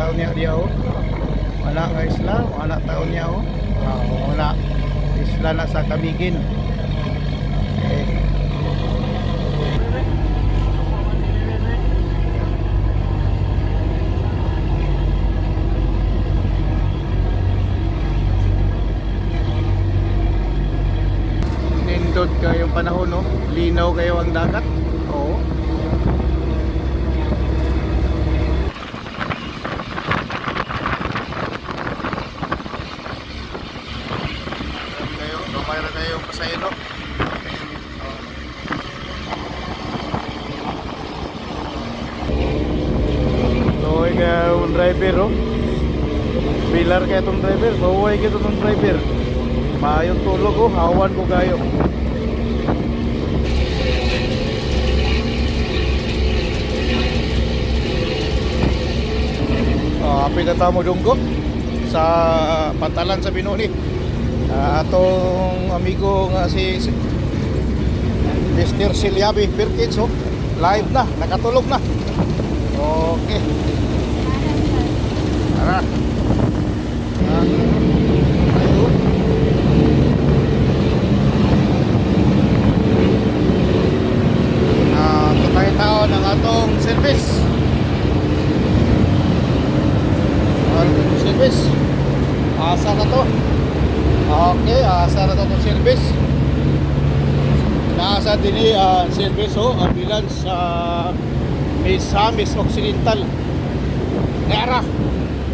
tao niya dia oh. Wala nga isla, wala tao niya oh. Wala isla na sa Camiguin. Nindot kayong panahon no, linaw kayo ang dagat. Oo. Mayroon na kayong pasahero. Loy ka yung driver oh. Pilar ka itong driver. Bahuay ka itong driver. Maayong tulog oh. Hawan ko kayo. Apit na tamo dunggo sa pantalan sa Binuni. Atong amigo nga si Mr. Silyabi Perkins oh, live na, nakatulog na. Okay. Tara. Tutay tao ng atong service. Service. Asa na to? Okay, asa na itong service. Nasa din service ambulance sa Misamis Occidental. Nara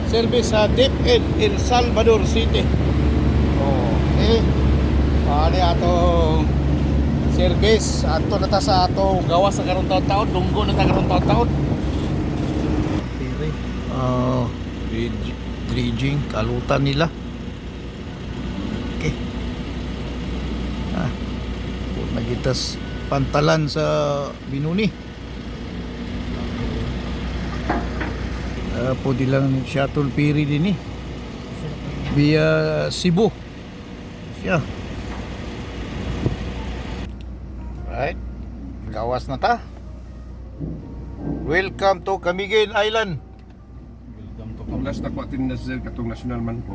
service sa Deep End in Salvador City. Okay. Ano atong service ato na ta sa atong gawas sa karong taon-taon, lunggo na ta karong taon-taon. Dredging, kalutan nila. Nagitas pantalan sa Binuni. Pwede lang shuttle ferry din eh. Via Cebu. Siya. Right. Gawas na ta. Welcome to Camiguin Island. Welcome to Camiguin. Last na sir katong national man po.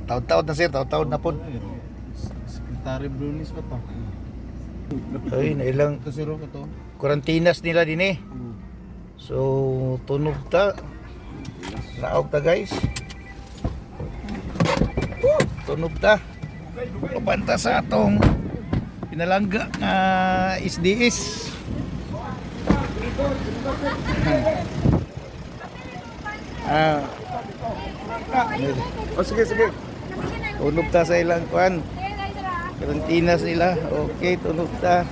Taon-taon na sir, taon-taon na po. Secretary Brunis pa to. Ay, nailang kasiro ka to. Quarantinas nila din eh. So, tunog ta. Laog ta guys. Tunog ta. Pabanta sa atong pinalangga nga SDS. Sige, sige. Tunog ta sa ilang kuan. Karantinas nila. Okay, tunog ta.